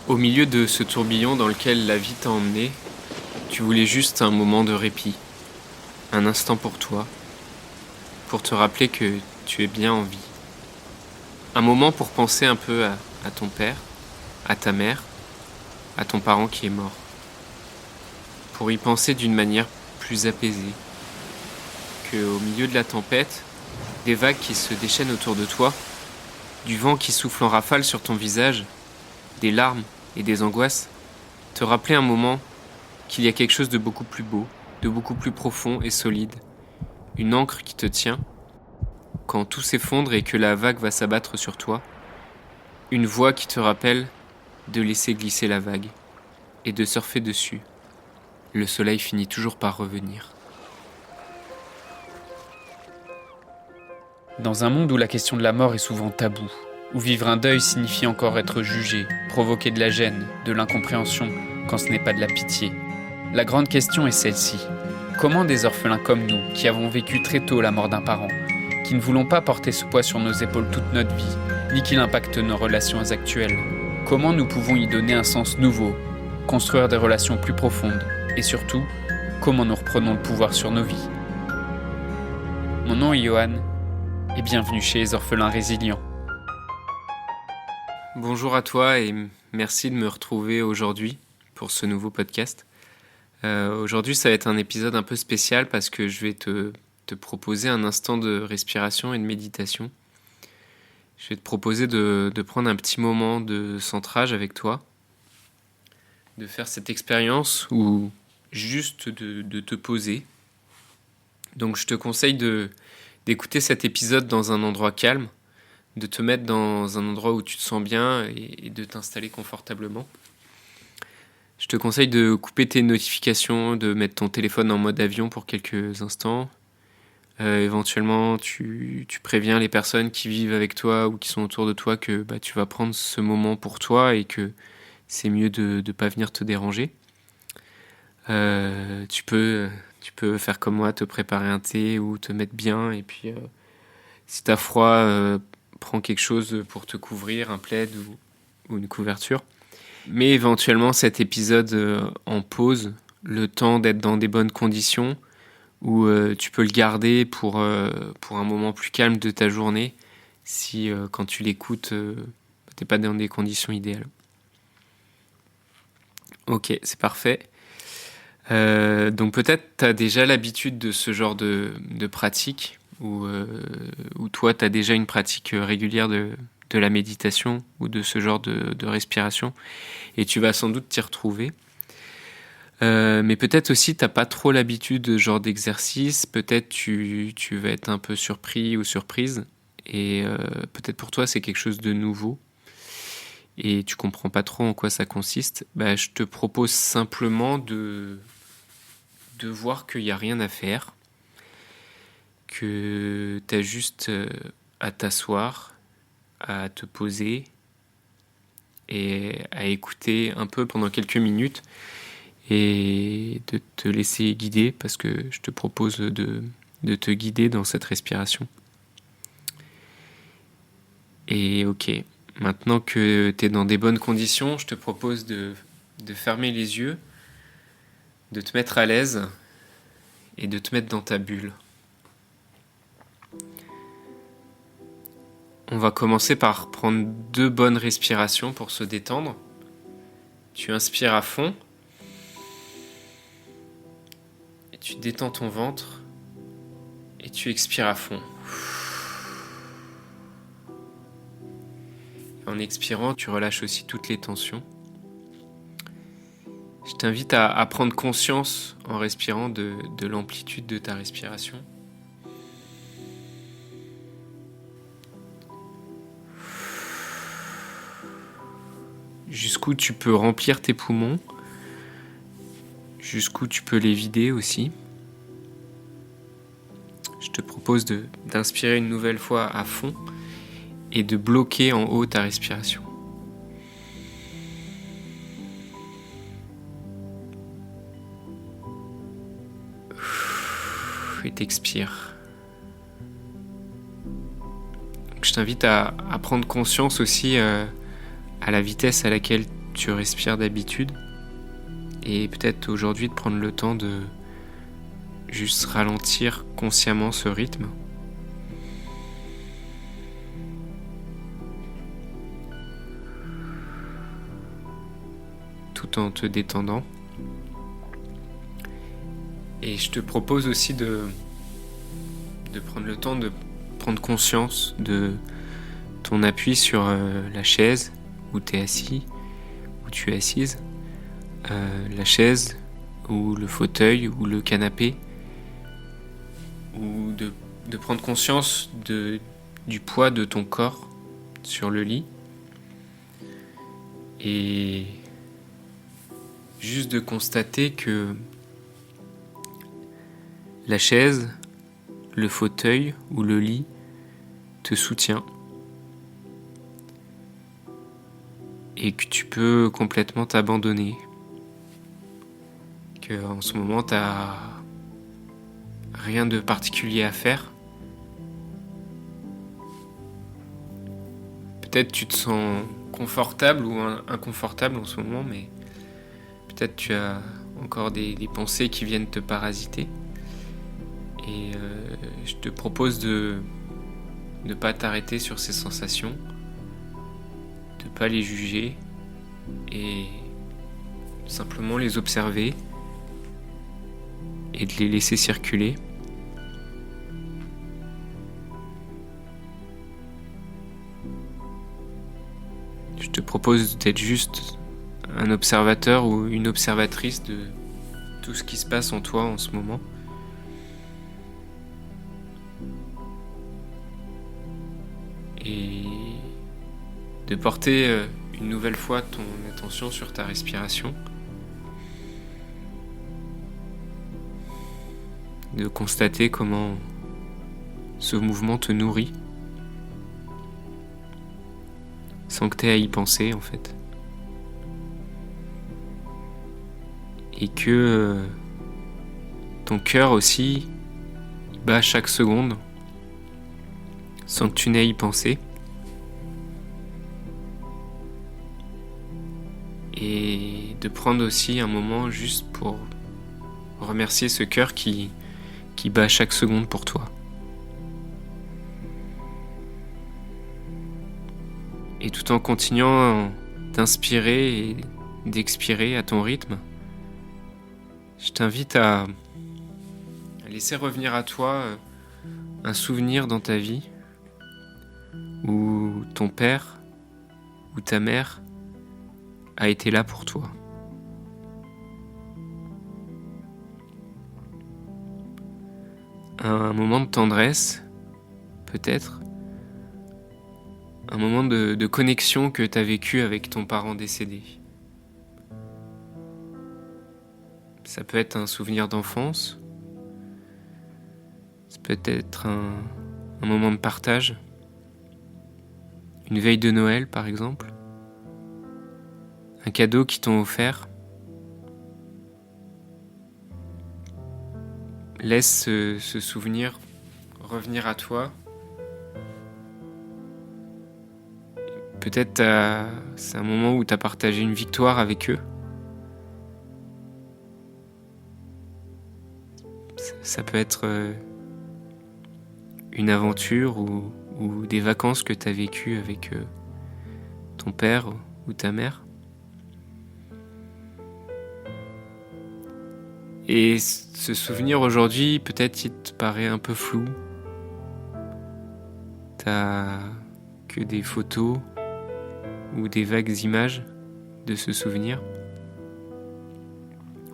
Au milieu de ce tourbillon dans lequel la vie t'a emmené, tu voulais juste un moment de répit, un instant pour toi, pour te rappeler que tu es bien en vie. Un moment pour penser un peu à ton père, à ta mère, à ton parent qui est mort. Pour y penser d'une manière plus apaisée. Qu'au milieu de la tempête, des vagues qui se déchaînent autour de toi, du vent qui souffle en rafale sur ton visage, des larmes et des angoisses, te rappeler un moment qu'il y a quelque chose de beaucoup plus beau, de beaucoup plus profond et solide, une ancre qui te tient, quand tout s'effondre et que la vague va s'abattre sur toi, une voix qui te rappelle de laisser glisser la vague et de surfer dessus. Le soleil finit toujours par revenir. Dans un monde où la question de la mort est souvent taboue, où vivre un deuil signifie encore être jugé, provoquer de la gêne, de l'incompréhension, quand ce n'est pas de la pitié, la grande question est celle-ci. Comment des orphelins comme nous, qui avons vécu très tôt la mort d'un parent, qui ne voulons pas porter ce poids sur nos épaules toute notre vie, ni qu'il impacte nos relations actuelles, comment nous pouvons y donner un sens nouveau, construire des relations plus profondes, et surtout, comment nous reprenons le pouvoir sur nos vies. Mon nom est Johan, et bienvenue chez les orphelins résilients. Bonjour à toi et merci de me retrouver aujourd'hui pour ce nouveau podcast. Aujourd'hui, ça va être un épisode un peu spécial parce que je vais te proposer un instant de respiration et de méditation. Je vais te proposer de prendre un petit moment de centrage avec toi, de faire cette expérience ou juste de te poser. Donc je te conseille d'écouter cet épisode dans un endroit calme, de te mettre dans un endroit où tu te sens bien et de t'installer confortablement. Je te conseille de couper tes notifications, de mettre ton téléphone en mode avion pour quelques instants. Éventuellement, tu préviens les personnes qui vivent avec toi ou qui sont autour de toi que tu vas prendre ce moment pour toi et que c'est mieux de ne pas venir te déranger. Tu peux faire comme moi, te préparer un thé ou te mettre bien. Et puis, si tu as froid, prends quelque chose pour te couvrir, un plaid ou une couverture. Mais éventuellement, cet épisode en pause, le temps d'être dans des bonnes conditions, où tu peux le garder pour un moment plus calme de ta journée, si quand tu l'écoutes, t'es pas dans des conditions idéales. Ok, c'est parfait. Donc peut-être tu as déjà l'habitude de ce genre de pratique, ou toi tu as déjà une pratique régulière de la méditation ou de ce genre de respiration, et tu vas sans doute t'y retrouver. Mais peut-être aussi t'as pas trop l'habitude de ce genre d'exercice, peut-être tu vas être un peu surpris ou surprise, et peut-être pour toi c'est quelque chose de nouveau, et tu comprends pas trop en quoi ça consiste. Je te propose simplement de voir qu'il n'y a rien à faire, que tu as juste à t'asseoir, à te poser et à écouter un peu pendant quelques minutes et de te laisser guider, parce que je te propose de te guider dans cette respiration. Et ok, maintenant que tu es dans des bonnes conditions, je te propose de fermer les yeux, de te mettre à l'aise et de te mettre dans ta bulle. On va commencer par prendre 2 bonnes respirations pour se détendre. Tu inspires à fond et tu détends ton ventre et tu expires à fond. En expirant, tu relâches aussi toutes les tensions. Je t'invite à prendre conscience en respirant de l'amplitude de ta respiration. Jusqu'où tu peux remplir tes poumons, jusqu'où tu peux les vider aussi. Je te propose d'inspirer une nouvelle fois à fond et de bloquer en haut ta respiration. Et t'expires. Je t'invite à prendre conscience aussi à la vitesse à laquelle tu respires d'habitude. Et peut-être aujourd'hui de prendre le temps de juste ralentir consciemment ce rythme. Tout en te détendant. Et je te propose aussi de prendre le temps de prendre conscience de ton appui sur la chaise où tu es assis, où tu es assise, la chaise ou le fauteuil ou le canapé, ou de prendre conscience du poids de ton corps sur le lit et juste de constater que la chaise, le fauteuil ou le lit te soutient et que tu peux complètement t'abandonner, que en ce moment t'as rien de particulier à faire. Peut-être tu te sens confortable ou inconfortable en ce moment, mais peut-être tu as encore des pensées qui viennent te parasiter. Et je te propose de ne pas t'arrêter sur ces sensations, de ne pas les juger et simplement les observer et de les laisser circuler. Je te propose d'être juste un observateur ou une observatrice de tout ce qui se passe en toi en ce moment. Et de porter une nouvelle fois ton attention sur ta respiration. De constater comment ce mouvement te nourrit sans que tu aies à y penser en fait. Et que ton cœur aussi il bat chaque seconde sans que tu n'aies à y penser. Et de prendre aussi un moment juste pour remercier ce cœur qui bat chaque seconde pour toi. Et tout en continuant d'inspirer et d'expirer à ton rythme, je t'invite à laisser revenir à toi un souvenir dans ta vie où ton père ou ta mère a été là pour toi. Un moment de tendresse, peut-être. Un moment de connexion que tu as vécu avec ton parent décédé. Ça peut être un souvenir d'enfance. Ça peut être un moment de partage. Une veille de Noël, par exemple. Un cadeau qu'ils t'ont offert. Laisse ce souvenir revenir à toi. Peut-être c'est un moment où tu as partagé une victoire avec eux. Ça peut être une aventure ou des vacances que tu as vécues avec ton père ou ta mère. Et ce souvenir aujourd'hui, peut-être il te paraît un peu flou. T'as que des photos ou des vagues images de ce souvenir.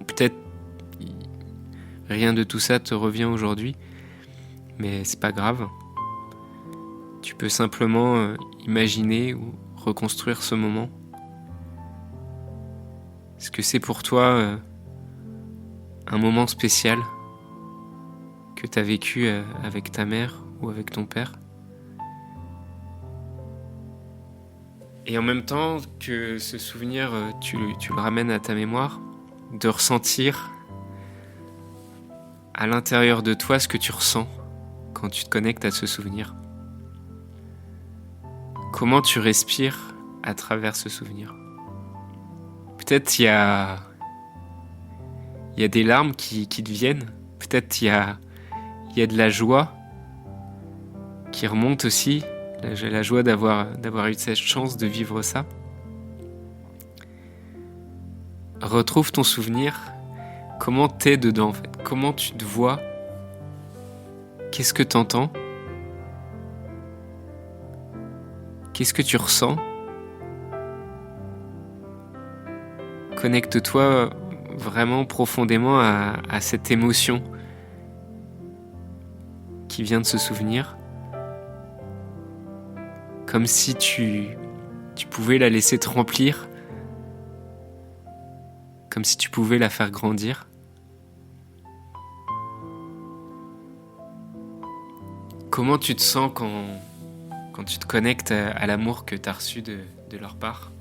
Peut-être rien de tout ça te revient aujourd'hui, mais c'est pas grave. Tu peux simplement imaginer ou reconstruire ce moment. Est-ce que c'est pour toi un moment spécial que tu as vécu avec ta mère ou avec ton père? Et en même temps que ce souvenir, tu le ramènes à ta mémoire, de ressentir à l'intérieur de toi ce que tu ressens quand tu te connectes à ce souvenir. Comment tu respires à travers ce souvenir. Peut-être il y a des larmes qui te viennent. Peut-être il y a de la joie qui remonte aussi. J'ai la joie d'avoir eu cette chance de vivre ça. Retrouve ton souvenir. Comment t'es dedans en fait? Comment tu te vois? Qu'est-ce que t'entends? Qu'est-ce que tu ressens? Connecte-toi vraiment profondément à cette émotion qui vient de se souvenir. Comme si tu pouvais la laisser te remplir. Comme si tu pouvais la faire grandir. Comment tu te sens quand tu te connectes à l'amour que tu as reçu de leur part?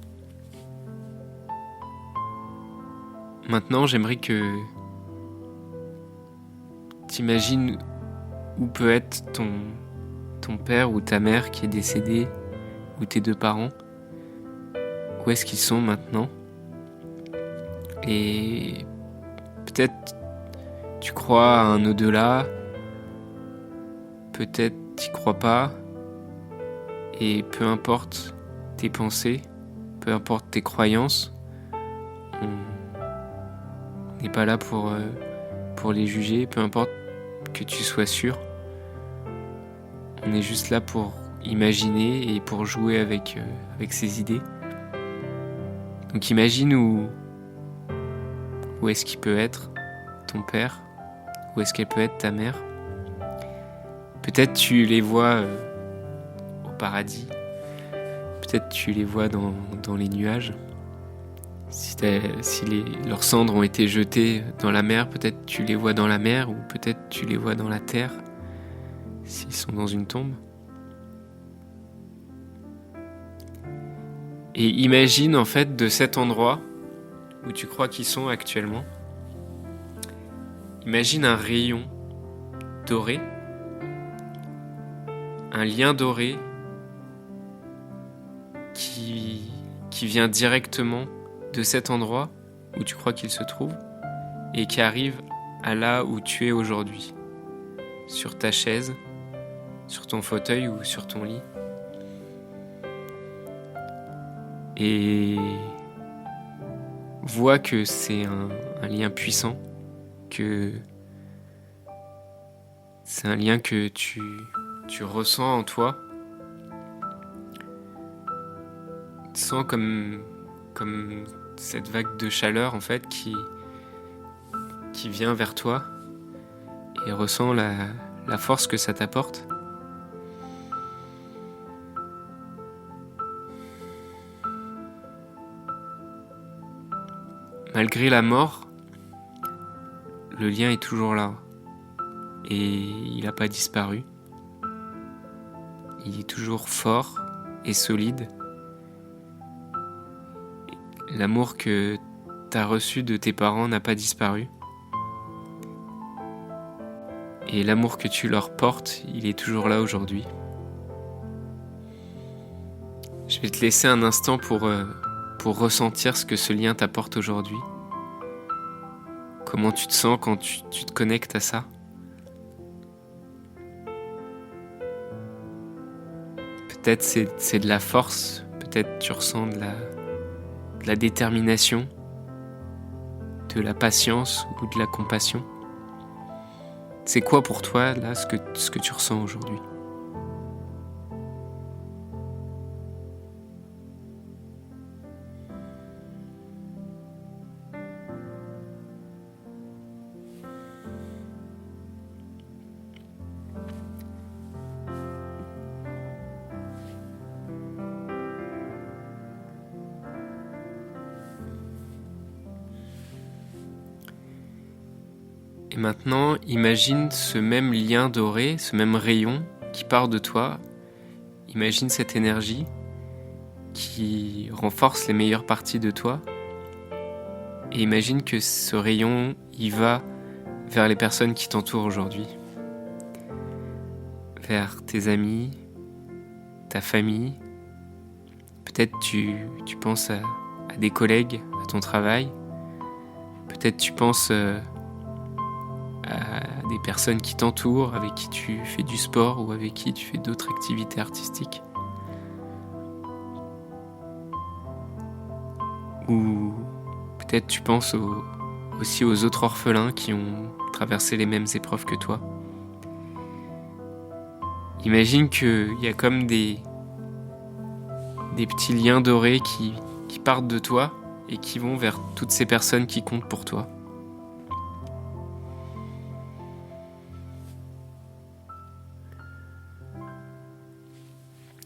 Maintenant, j'aimerais que t'imagines où peut être ton père ou ta mère qui est décédé, ou tes deux parents. Où est-ce qu'ils sont maintenant? Et peut-être tu crois à un au-delà, peut-être t'y crois pas, et peu importe tes pensées, peu importe tes croyances, on n'est pas là pour les juger, peu importe que tu sois sûr. On est juste là pour imaginer et pour jouer avec ses idées. Donc imagine où est-ce qu'il peut être ton père, où est-ce qu'elle peut être ta mère. Peut-être tu les vois au paradis, peut-être tu les vois dans les nuages. Si leurs cendres ont été jetées dans la mer, peut-être tu les vois dans la mer, ou peut-être tu les vois dans la terre, s'ils sont dans une tombe. Et imagine en fait de cet endroit où tu crois qu'ils sont actuellement, imagine un rayon doré, un lien doré qui vient directement de cet endroit où tu crois qu'il se trouve et qui arrive à là où tu es aujourd'hui, sur ta chaise, sur ton fauteuil ou sur ton lit. Et vois que c'est un lien puissant, que c'est un lien que tu ressens en toi. Sens comme cette vague de chaleur en fait qui vient vers toi et ressens la force que ça t'apporte. Malgré la mort, le lien est toujours là et il n'a pas disparu. Il est toujours fort et solide. L'amour que tu as reçu de tes parents n'a pas disparu. Et l'amour que tu leur portes, il est toujours là aujourd'hui. Je vais te laisser un instant pour ressentir ce que ce lien t'apporte aujourd'hui. Comment tu te sens quand tu te connectes à ça? Peut-être c'est de la force, peut-être tu ressens de la détermination, de la patience ou de la compassion. C'est quoi pour toi là ce que tu ressens aujourd'hui? Et maintenant, imagine ce même lien doré, ce même rayon qui part de toi. Imagine cette énergie qui renforce les meilleures parties de toi. Et imagine que ce rayon, il va vers les personnes qui t'entourent aujourd'hui. Vers tes amis, ta famille. Peut-être tu penses à à des collègues, à ton travail. Peut-être tu penses à des personnes qui t'entourent, avec qui tu fais du sport ou avec qui tu fais d'autres activités artistiques. Ou peut-être tu penses aussi aux autres orphelins qui ont traversé les mêmes épreuves que toi. Imagine qu'il y a comme des petits liens dorés qui partent de toi et qui vont vers toutes ces personnes qui comptent pour toi.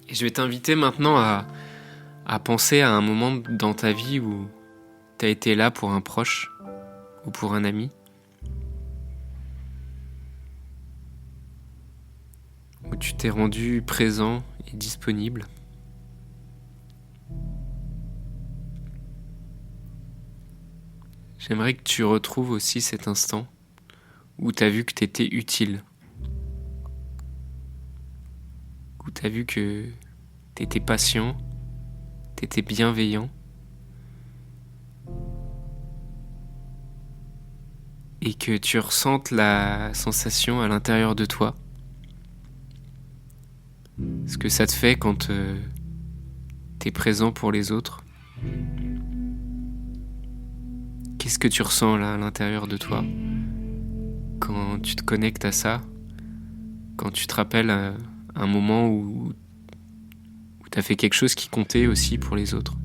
Et je vais t'inviter maintenant à penser à un moment dans ta vie où tu as été là pour un proche ou pour un ami, où tu t'es rendu présent et disponible. J'aimerais que tu retrouves aussi cet instant où tu as vu que tu étais utile, où tu as vu que tu étais patient, tu étais bienveillant, et que tu ressentes la sensation à l'intérieur de toi, ce que ça te fait quand tu es présent pour les autres. Qu'est-ce que tu ressens là à l'intérieur de toi quand tu te connectes à ça, quand tu te rappelles un moment où tu as fait quelque chose qui comptait aussi pour les autres?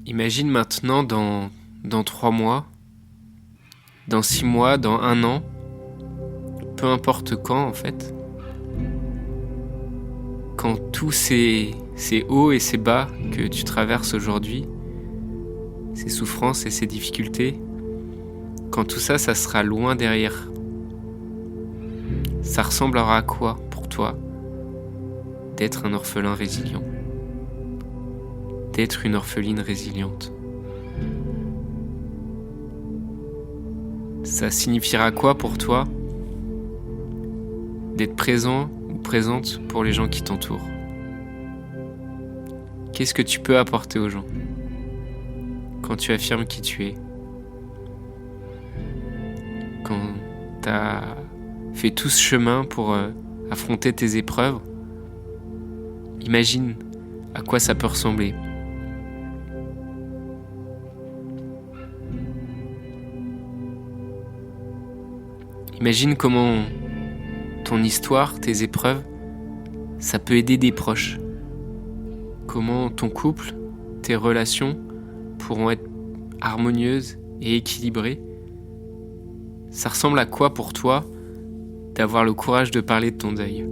Imagine maintenant dans 3 mois, dans 6 mois, dans 1 an, peu importe quand en fait, quand tous ces hauts et ces bas que tu traverses aujourd'hui, ces souffrances et ces difficultés, quand tout ça, ça sera loin derrière, ça ressemblera à quoi pour toi d'être un orphelin résilient, d'être une orpheline résiliente? Ça signifiera quoi pour toi d'être présent ou présente pour les gens qui t'entourent? Qu'est-ce que tu peux apporter aux gens quand tu affirmes qui tu es? Quand tu as fait tout ce chemin pour affronter tes épreuves, imagine à quoi ça peut ressembler. Imagine comment ton histoire, tes épreuves, ça peut aider des proches. Comment ton couple, tes relations pourront être harmonieuses et équilibrées. Ça ressemble à quoi pour toi d'avoir le courage de parler de ton deuil?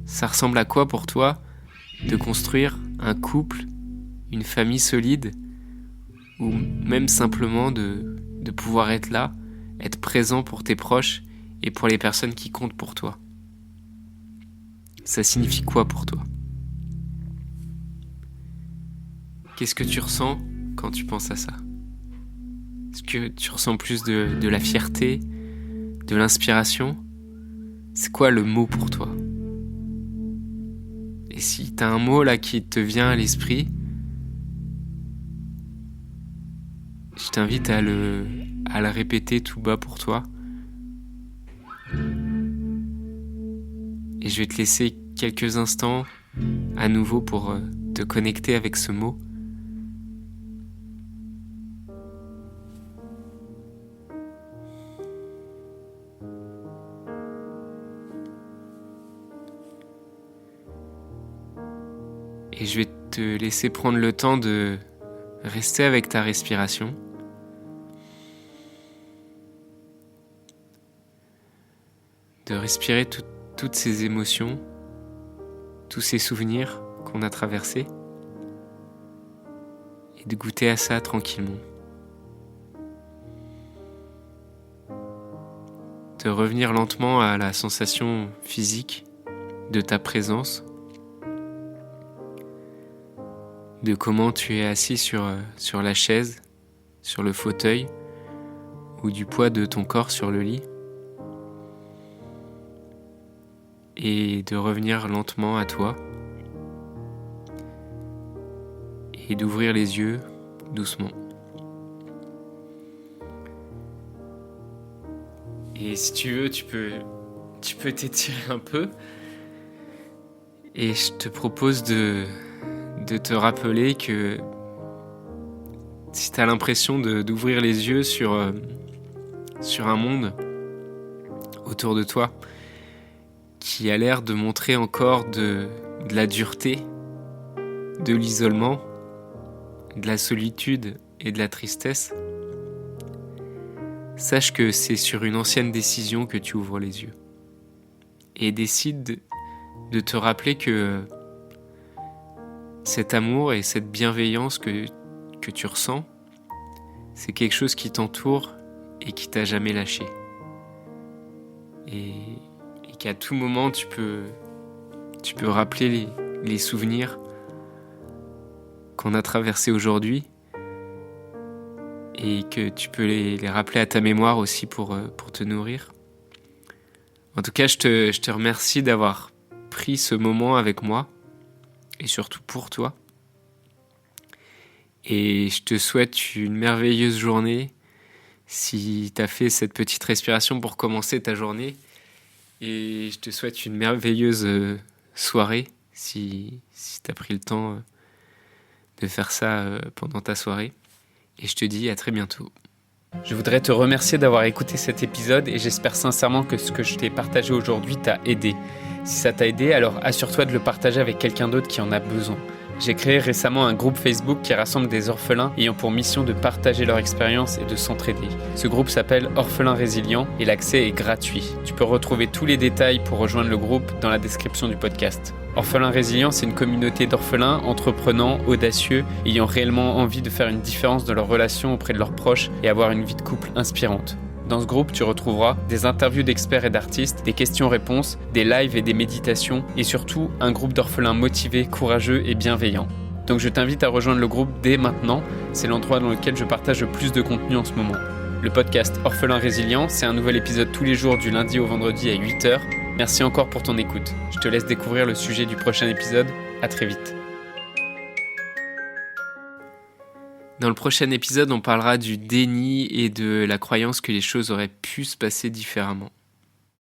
Ça ressemble à quoi pour toi de construire un couple, une famille solide, ou même simplement de pouvoir être là, être présent pour tes proches et pour les personnes qui comptent pour toi? Ça signifie quoi pour toi? Qu'est-ce que tu ressens quand tu penses à ça? Est-ce que tu ressens plus de la fierté, de l'inspiration? C'est quoi le mot pour toi? Et si t'as un mot là qui te vient à l'esprit, je t'invite à le répéter tout bas pour toi. Et je vais te laisser quelques instants à nouveau pour te connecter avec ce mot. Et je vais te laisser prendre le temps de rester avec ta respiration. De respirer toutes ces émotions, tous ces souvenirs qu'on a traversés, et de goûter à ça tranquillement. De revenir lentement à la sensation physique de ta présence, de comment tu es assis sur la chaise, sur le fauteuil, ou du poids de ton corps sur le lit, et de revenir lentement à toi, et d'ouvrir les yeux doucement. Et si tu veux, tu peux t'étirer un peu. Et je te propose de te rappeler que si tu as l'impression d'ouvrir les yeux sur un monde autour de toi qui a l'air de montrer encore de la dureté, de l'isolement, de la solitude et de la tristesse, sache que c'est sur une ancienne décision que tu ouvres les yeux. Et décide de te rappeler que cet amour et cette bienveillance que tu ressens, c'est quelque chose qui t'entoure et qui t'a jamais lâché. Et qu'à tout moment, tu peux rappeler les souvenirs qu'on a traversés aujourd'hui et que tu peux les rappeler à ta mémoire aussi pour te nourrir. En tout cas, je te remercie d'avoir pris ce moment avec moi et surtout pour toi. Et je te souhaite une merveilleuse journée si tu as fait cette petite respiration pour commencer ta journée. Et je te souhaite une merveilleuse soirée si tu as pris le temps de faire ça pendant ta soirée. Et je te dis à très bientôt. Je voudrais te remercier d'avoir écouté cet épisode et j'espère sincèrement que ce que je t'ai partagé aujourd'hui t'a aidé. Si ça t'a aidé, alors assure-toi de le partager avec quelqu'un d'autre qui en a besoin. J'ai créé récemment un groupe Facebook qui rassemble des orphelins ayant pour mission de partager leur expérience et de s'entraider. Ce groupe s'appelle Orphelins Résilients et l'accès est gratuit. Tu peux retrouver tous les détails pour rejoindre le groupe dans la description du podcast. Orphelins Résilients, c'est une communauté d'orphelins entreprenants, audacieux, ayant réellement envie de faire une différence dans leurs relations auprès de leurs proches et avoir une vie de couple inspirante. Dans ce groupe, tu retrouveras des interviews d'experts et d'artistes, des questions-réponses, des lives et des méditations, et surtout un groupe d'orphelins motivés, courageux et bienveillants. Donc je t'invite à rejoindre le groupe dès maintenant, c'est l'endroit dans lequel je partage le plus de contenu en ce moment. Le podcast Orphelins Résilients, c'est un nouvel épisode tous les jours du lundi au vendredi à 8h. Merci encore pour ton écoute. Je te laisse découvrir le sujet du prochain épisode. À très vite. Dans le prochain épisode, on parlera du déni et de la croyance que les choses auraient pu se passer différemment.